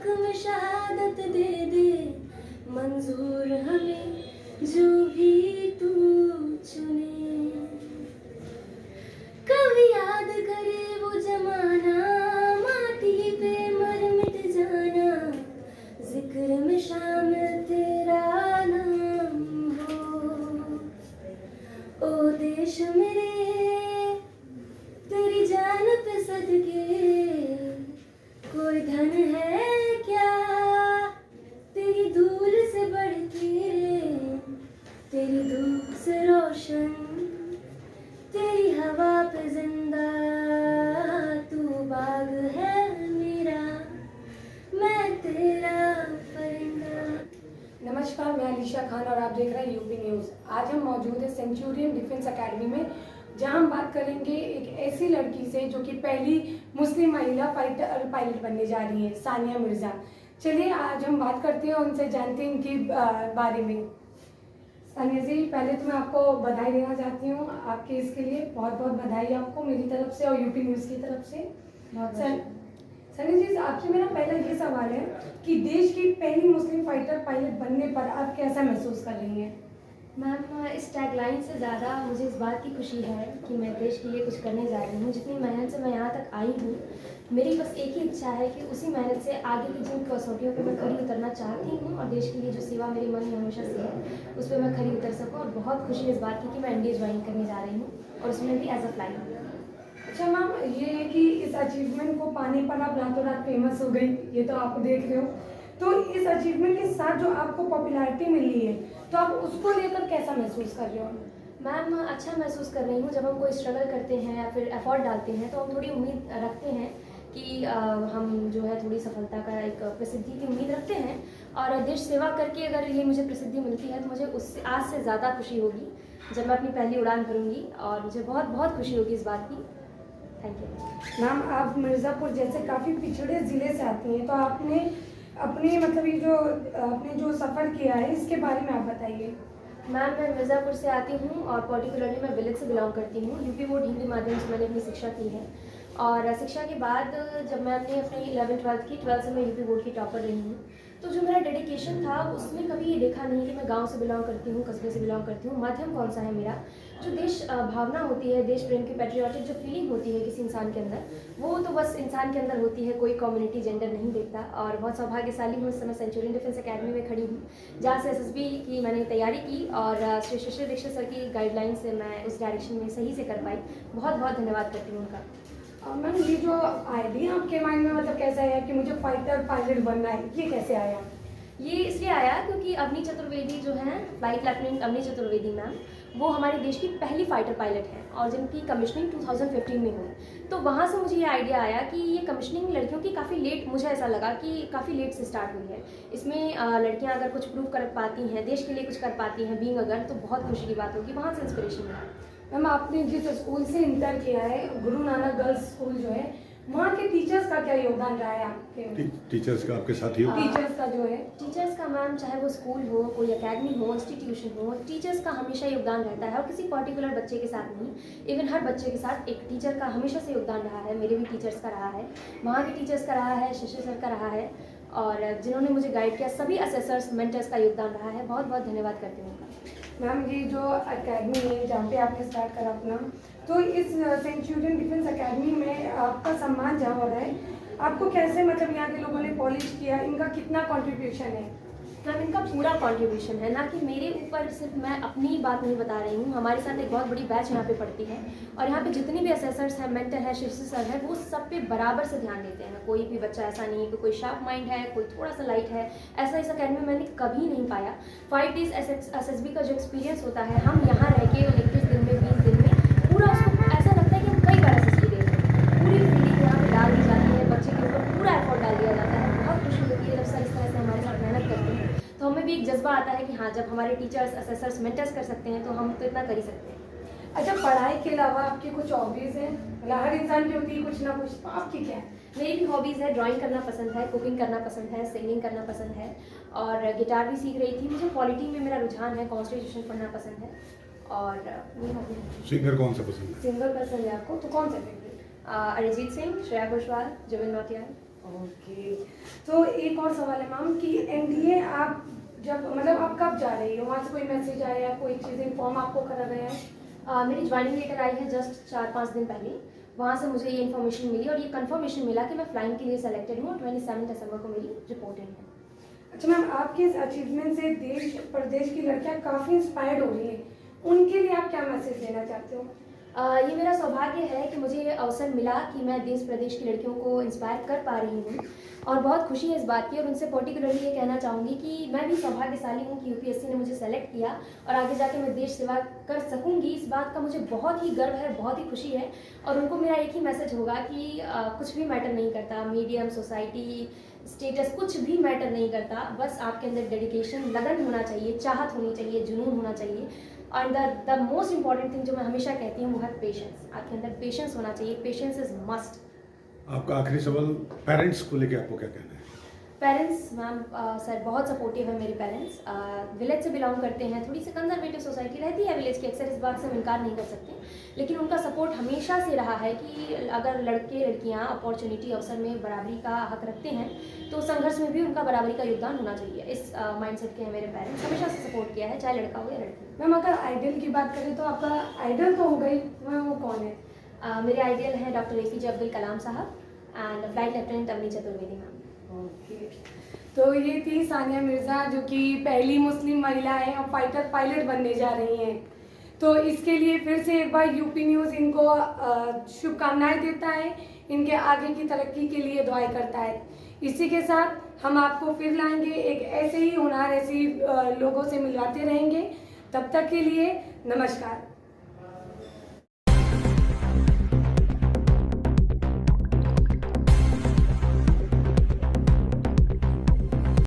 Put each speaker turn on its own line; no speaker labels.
हक में शहादत दे दे, मंजूर हमें जो भी तू चुने। कभी याद करे वो जमाना, माटी पे मर मिट जाना, जिक्र में शामिल तेरा नाम हो। ओ देश मेरे तेरी जान पे सदके, कोई धन है क्या तेरी धूल से बढ़ के, तेरी धूप से रोशन, तेरी हवा पे जिंदा, तू बाग है मेरा, मैं तेरा परिंदा।
नमस्कार, मैं अलीशा खान और आप देख रहे हैं यूपी न्यूज़। आज हम मौजूद हैं सेंचुरियन डिफेंस एकेडमी में, जहां हम बात करेंगे एक ऐसी लड़की से जो कि पहली मुस्लिम महिला फाइटर पायलट बनने जा रही है, सानिया मिर्ज़ा। चलिए आज हम बात करते हैं, उनसे जानते हैं इनकी बारे में। सानिया जी, पहले तो मैं आपको बधाई देना चाहती हूँ आपके इसके लिए। बहुत बहुत बधाई आपको मेरी तरफ से और यूपी न्यूज़ की तरफ से। सानिया जी, आपसे मेरा पहला ये सवाल है कि देश की पहली मुस्लिम फाइटर पायलट बनने पर आप कैसा महसूस कर रही हैं?
मैम, इस टैगलाइन से ज़्यादा मुझे इस बात की खुशी है कि मैं देश के लिए कुछ करने जा रही हूँ। जितनी मेहनत से मैं यहाँ तक आई हूँ, मेरी बस एक ही इच्छा है कि उसी मेहनत से आगे की जिन कसौटियों पे मैं खरी उतरना चाहती हूँ और देश के लिए जो सेवा मेरे मन में हमेशा से है उस पर मैं खरी उतर सकूँ। और बहुत खुशी है इस बात की कि मैं एनडीए ज्वाइन करने जा रही हूँ और उसमें भी एज अ फ्लाइट।
अच्छा मैम, ये है कि इस अचीवमेंट को पाने पर आप रातों रात फेमस हो गई, ये तो आप देख रहे हो। तो इस अचीवमेंट के साथ जो आपको पॉपुलैरिटी मिली है, तो आप उसको लेकर कैसा महसूस कर रहे हो?
मैम, अच्छा महसूस कर रही हूँ। जब हम कोई स्ट्रगल करते हैं या फिर एफर्ट डालते हैं तो हम थोड़ी उम्मीद रखते हैं कि हम जो है थोड़ी सफलता का एक प्रसिद्धि की उम्मीद रखते हैं। और देश सेवा करके अगर ये मुझे प्रसिद्धि मिलती है तो मुझे उससे आज से ज़्यादा खुशी होगी जब मैं अपनी पहली उड़ान भरूंगी, और मुझे बहुत बहुत खुशी होगी इस बात की। Thank you
ma'am. आप मिर्ज़ापुर जैसे काफ़ी पिछड़े ज़िले से आती हैं, तो आपने अपने मतलब ये जो आपने जो सफ़र किया है इसके बारे में आप बताइए।
मैम, मैं मिर्ज़ापुर से आती हूँ और पर्टिकुलरली मैं विलेज से बिलोंग करती हूँ। यूपी बोर्ड हिंदी माध्यम से मैंने अपनी शिक्षा की है और शिक्षा के बाद जब मैंने अपनी 11th-12th की, 12th से मैं यूपी बोर्ड की टॉपर रही हूँ। तो जो मेरा डेडिकेशन था उसमें कभी ये देखा नहीं कि मैं गांव से बिलोंग करती हूँ, कस्बे से बिलोंग करती हूँ। माध्यम कौन सा है मेरा, जो देश भावना होती है, देश प्रेम की पैट्रियाटिक जो फीलिंग होती है किसी इंसान के अंदर, वो तो बस इंसान के अंदर होती है, कोई कम्युनिटी जेंडर नहीं देखता। और बहुत सौभाग्यशाली हूँ इस समय सेंचुरियन डिफेंस एकेडमी में खड़ी हूँ, जहाँ से एसएसबी की मैंने तैयारी की और श्री शिशिर दीक्षित सर की गाइडलाइन से मैं उस डायरेक्शन में सही से कर पाई। बहुत बहुत धन्यवाद करती हूँ उनका।
मैम, ये जो आइडिया आपके माइंड में मतलब कैसा आया कि मुझे फाइटर पायलट बनना है, ये कैसे आया?
ये इसलिए आया क्योंकि अवनी चतुर्वेदी जो है, flight lieutenant Avani Chaturvedi ma'am, वो हमारे देश की पहली फाइटर पायलट हैं और जिनकी कमिश्निंग 2015 में हुई। तो वहाँ से मुझे ये आइडिया आया कि ये कमिश्निंग लड़कियों की काफ़ी लेट, मुझे ऐसा लगा कि काफ़ी लेट से स्टार्ट हुई है। इसमें लड़कियाँ अगर कुछ प्रूव कर पाती हैं, देश के लिए कुछ कर पाती हैं बीइंग अगर, तो बहुत खुशी की बात होगी। वहाँ से इंस्पिरेशन मिला।
मैम, आपने जिस स्कूल से इंटर किया है, गुरु नानक गर्ल्स स्कूल जो है, वहाँ के टीचर्स का क्या योगदान रहा है आपके?
टीचर्स का आपके साथ ही हो?
टीचर्स का जो है,
टीचर्स का मैम, चाहे वो स्कूल हो, कोई एकेडमी हो, इंस्टीट्यूशन हो, टीचर्स का हमेशा योगदान रहता है और किसी पर्टिकुलर बच्चे के साथ नहीं, इवन हर बच्चे के साथ एक टीचर का हमेशा से योगदान रहा है। मेरे भी टीचर्स का रहा है, वहाँ के टीचर्स का रहा है, शिशिर सर का रहा है और जिन्होंने मुझे गाइड किया सभी असेसर्स, मेंटर्स का योगदान रहा है। बहुत बहुत धन्यवाद करती हूँ उनका।
मैम, ये जो एकेडमी है जहाँ पे आपने स्टार्ट करा अपना, तो इस सेंचुरियन डिफेंस एकेडमी में आपका सम्मान जहाँ हो रहा है, आपको कैसे मतलब यहाँ के लोगों ने पॉलिश किया, इनका कितना कंट्रीब्यूशन है?
मैम, इनका पूरा कंट्रीब्यूशन है, ना कि मेरे ऊपर सिर्फ मैं अपनी बात नहीं बता रही हूँ। हमारे साथ एक बहुत बड़ी बैच यहाँ पे पढ़ती है और यहाँ पे जितनी भी असेसर्स हैं, मेंटर है, शिशिर सर है, वो सब पे बराबर से ध्यान देते हैं। कोई भी बच्चा ऐसा नहीं है कि कोई शार्प माइंड है, कोई थोड़ा सा लाइट है, ऐसा इस अकेडमी में मैंने कभी नहीं पाया। 5 डेज एसएसबी का जो एक्सपीरियंस होता है, हम यहाँ रह के 21 दिन में, 20 दिन में पूरा उसको ऐसा लगता है कि हम कई बार एसएसबी दे रहे हैं। पूरी फीलिंग यहाँ पे डाल दी जाती है, बच्चे के ऊपर पूरा एफर्ट डाल दिया जाता है। बहुत खुशी होती है जब सर इस तरह से हमारे साथ मेहनत करते हैं, तो हमें भी एक जज्बा आता है कि हाँ, जब हमारे टीचर्स, असेसर्स, मेंटर्स कर सकते हैं तो हम तो इतना कर ही सकते हैं।
अच्छा, पढ़ाई के अलावा आपकी कुछ हॉबीज़ हैं? मतलब हर इंसान की होती है कुछ ना कुछ, तो आपकी क्या है?
मेरी भी हॉबीज़ है, ड्राइंग करना पसंद है, कुकिंग करना पसंद है, सिंगिंग करना पसंद है और गिटार भी सीख रही थी। मुझे पॉलिटी में मेरा रुझान है, कॉन्स्टिट्यूशन पढ़ना पसंद है और ये हॉबी है।
सिंगर कौन सा पसंद है?
सिंगर पसंद है आपको, तो कौन सा फेवरेट?
अरिजीत सिंह, श्रेया घोषाल, जुबिन नौटियाल।
ओके, तो एक और सवाल है मैम कि एनडीए आप जब मतलब आप कब जा रही हो, वहाँ से कोई मैसेज आया है, कोई चीज़ इन्फॉर्म आपको करा गया है?
मेरी ज्वाइनिंग लेटर आई है जस्ट 4-5 दिन पहले। वहाँ से मुझे ये इन्फॉर्मेशन मिली और ये कंफर्मेशन मिला कि मैं फ्लाइंग के लिए सेलेक्टेड हूँ। 27 दिसंबर को मेरी रिपोर्टिंग है।
अच्छा मैम, आपके इस अचीवमेंट से देश प्रदेश की लड़कियाँ काफ़ी इंस्पायर्ड हो रही हैं, उनके लिए आप क्या मैसेज देना चाहते हो?
ये मेरा सौभाग्य है कि मुझे ये अवसर मिला कि मैं देश प्रदेश की लड़कियों को इंस्पायर कर पा रही हूँ और बहुत खुशी है इस बात की। और उनसे पर्टिकुलरली ये कहना चाहूँगी कि मैं भी सौभाग्यशाली हूँ कि यूपीएससी ने मुझे सेलेक्ट किया और आगे जाके मैं देश सेवा कर सकूँगी। इस बात का मुझे बहुत ही गर्व है, बहुत ही खुशी है। और उनको मेरा एक ही मैसेज होगा कि कुछ भी मैटर नहीं करता, मीडियम, सोसाइटी, स्टेटस, कुछ भी मैटर नहीं करता। बस आपके अंदर डेडिकेशन, लगन होना चाहिए, चाहत होनी चाहिए, जुनून होना चाहिए। और द मोस्ट इंपॉर्टेंट थिंग जो मैं हमेशा कहती हूँ वो है पेशेंस। आपके अंदर पेशेंस होना चाहिए, पेशेंस इज मस्ट।
आपका आखिरी सवाल, पेरेंट्स को लेके आपको क्या कहना है?
पेरेंट्स मैम सर बहुत सपोर्टिव है मेरे पेरेंट्स। विलेज से बिलोंग करते हैं, थोड़ी सी कंजर्वेटिव सोसाइटी रहती है विलेज की, अक्सर इस बात से हम इनकार नहीं कर सकते। लेकिन उनका सपोर्ट हमेशा से रहा है कि अगर लड़के लड़कियां अपॉर्चुनिटी, अवसर में बराबरी का हक रखते हैं तो संघर्ष में भी उनका बराबरी का योगदान होना चाहिए। इस माइंडसेट के हैं मेरे पेरेंट्स, हमेशा से सपोर्ट किया है, चाहे लड़का हो या लड़की।
मैम अगर आइडल की बात करें तो आपका आइडल तो हो गई, वो कौन है?
मेरे आइडियल हैं doctor APJ Abdul Kalam sahab and flight lieutenant Avani Chaturvedi ma'am.
Okay, तो ये थी सानिया मिर्ज़ा जो कि पहली मुस्लिम महिला है और फाइटर पायलट बनने जा रही हैं। तो इसके लिए फिर से एक बार यूपी न्यूज़ इनको शुभकामनाएं देता है, इनके आगे की तरक्की के लिए दुआएं करता है। इसी के साथ हम आपको फिर लाएंगे, एक ऐसे ही होनहार ऐसी लोगों से मिलवाते रहेंगे। तब तक के लिए नमस्कार।